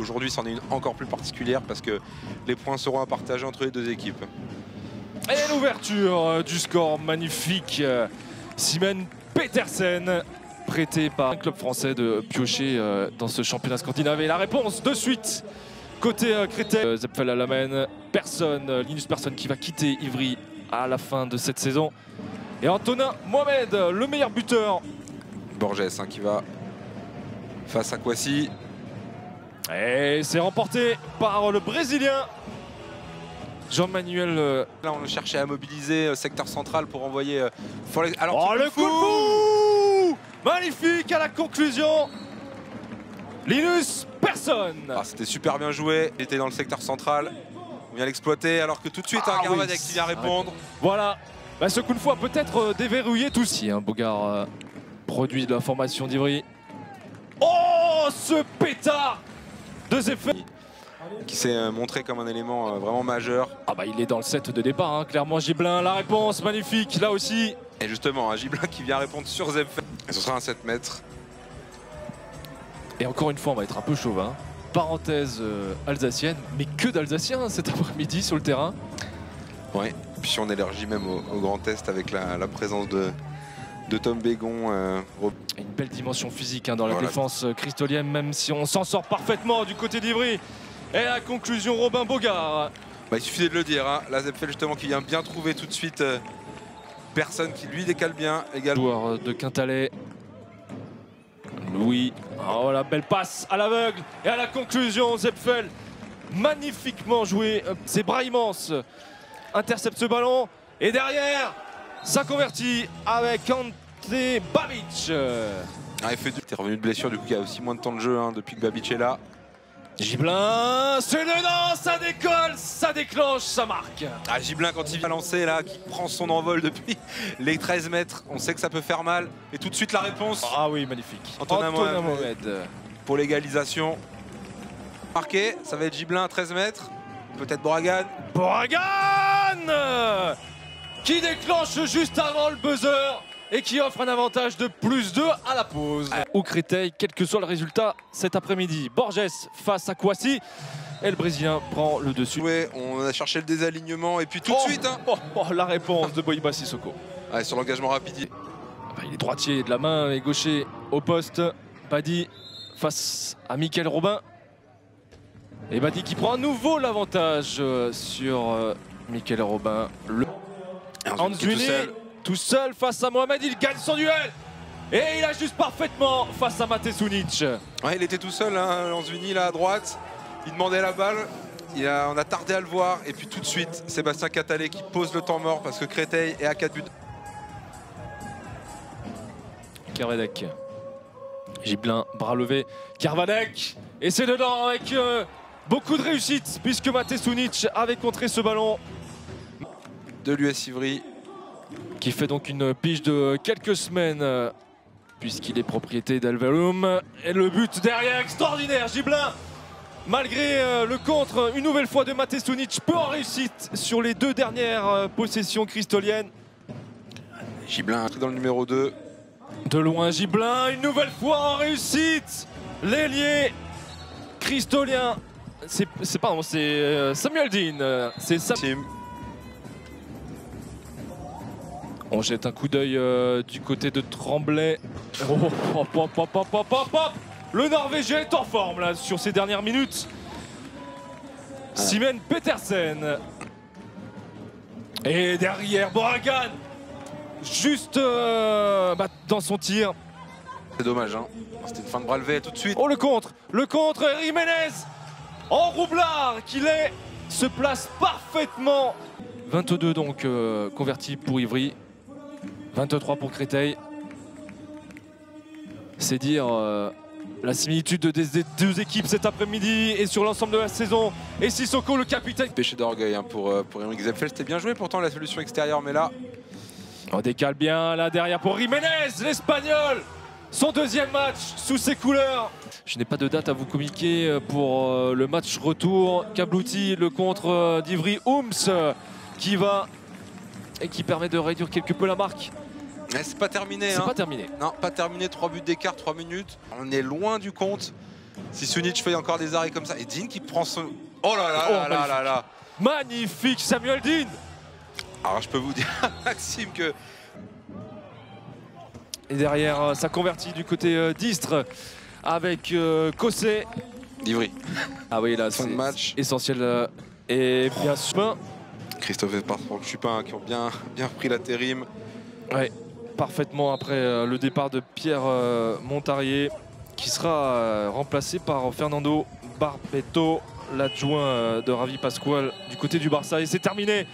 Aujourd'hui, c'en est une encore plus particulière parce que les points seront à partager entre les deux équipes. Et l'ouverture du score magnifique. Simon Petersen, prêté par un club français de piocher dans ce championnat scandinave. Et la réponse de suite, côté Créteil. Zepfel à la main, Linus Persson qui va quitter Ivry à la fin de cette saison. Et Antonin Mohamed, le meilleur buteur. Borges qui va face à Kwasi. Et c'est remporté par le Brésilien Jean-Manuel. Là, on cherchait à mobiliser secteur central pour envoyer. Alors, oh, le coup de fou magnifique à la conclusion. Linus Persson. Ah, c'était super bien joué. Il était dans le secteur central. On vient l'exploiter alors que tout de suite, Garvadek qui vient répondre. Voilà. Bah, ce coup de fou a peut-être déverrouillé tout. Si, Bogart, produit de la formation d'Ivry. Oh, ce pétard de Zepfel qui s'est montré comme un élément vraiment majeur. Ah bah il est dans le set de départ, clairement. Gibelin, la réponse magnifique là aussi. Et justement, Gibelin qui vient répondre sur Zepfel. Et ce sera un 7 mètres. Et encore une fois, on va être un peu chauvin. Parenthèse alsacienne, mais que d'Alsaciens cet après-midi sur le terrain. Ouais, puis si on élargit même au Grand Est avec la présence de Tom Bégon. Une belle dimension physique dans la défense cristolienne, même si on s'en sort parfaitement du côté d'Ivry. Et la conclusion, Robin Bogart. Bah, il suffisait de le dire, la Zepfel justement qui vient bien trouver tout de suite personne qui lui décale bien également. Joueur de Quintalet. Louis. Oh la belle passe à l'aveugle. Et à la conclusion, Zepfel, magnifiquement joué. C'est Braimans intercepte ce ballon. Et derrière, ça convertit avec Ante Babic. Il est revenu de blessure, du coup il y a aussi moins de temps de jeu depuis que Babic est là. Gibelin, c'est dedans, ça décolle, ça déclenche, ça marque. Gibelin quand il vient lancer là, qui prend son envol depuis les 13 mètres, on sait que ça peut faire mal. Et tout de suite la réponse. Ah oui, magnifique. Antonin Mohamed pour l'égalisation. Marqué, ça va être Gibelin à 13 mètres. Peut-être Boragan. Boragan qui déclenche juste avant le buzzer et qui offre un avantage de +2 à la pause. Au Créteil, quel que soit le résultat cet après-midi. Borges face à Kwasi et le Brésilien prend le dessus. Ouais, on a cherché le désalignement et puis tout de suite. La réponse de Boyiba Sissoko. Sur l'engagement rapide. Il est droitier de la main et gaucher au poste. Badi face à Mickaël Robin. Et Badi qui prend à nouveau l'avantage sur Mickaël Robin. Anzuini tout seul face à Mohamed, il gagne son duel. Et il ajuste parfaitement face à Mate Sunic. Ouais, il était tout seul, Anzuini là à droite. Il demandait la balle. On a tardé à le voir. Et puis tout de suite, Sébastien Catalet qui pose le temps mort parce que Créteil est à 4 buts. Carvadek. Gibelin, bras levé. Carvadek. Et c'est dedans avec beaucoup de réussite puisque Mate Sunic avait contré ce ballon. De l'US Ivry. Qui fait donc une pige de quelques semaines puisqu'il est propriété d'Alverum. Et le but derrière, extraordinaire. Gibelin, malgré le contre, une nouvelle fois de Mate Sunic, peu en réussite sur les 2 dernières possessions cristoliennes. Gibelin dans le numéro 2. De loin, Gibelin, une nouvelle fois en réussite. L'ailier cristolien. C'est Samuel Dean. C'est Sam. On jette un coup d'œil du côté de Tremblay. Le Norvégien est en forme là sur ces dernières minutes. Simon Petersen. Et derrière Boragan. Juste dans son tir. C'est dommage, c'était une fin de bras levé tout de suite. Oh le contre Jiménez en roublard qu'il est, se place parfaitement. 22 donc convertis pour Ivry. 23 pour Créteil. C'est dire la similitude des 2 équipes cet après-midi et sur l'ensemble de la saison. Et Sissoko, le capitaine. Péché d'orgueil pour Henrik Zepfel. C'était bien joué pourtant la solution extérieure, mais là. On décale bien là derrière pour Jiménez, l'Espagnol. Son 2e match sous ses couleurs. Je n'ai pas de date à vous communiquer pour le match retour. Kablouti, le contre d'Ivry. Ooms qui va et qui permet de réduire quelque peu la marque. C'est pas terminé. C'est pas terminé. Non, pas terminé. 3 buts d'écart, 3 minutes. On est loin du compte. Si Sunic fait encore des arrêts comme ça, et Dean qui prend son... Oh là là là là là là. Magnifique Samuel Dean. Alors je peux vous dire, Maxime, que... Et derrière, ça convertit du côté d'Istres avec Cossé. D'Ivry. Ah oui, là, Fin de match. Essentiel. Et bien sûr. Christophe et Franck Chupin qui ont bien pris l'intérim. Ouais, parfaitement après le départ de Pierre Montarier, qui sera remplacé par Fernando Barbeto, l'adjoint de Ravi Pascual du côté du Barça. Et c'est terminé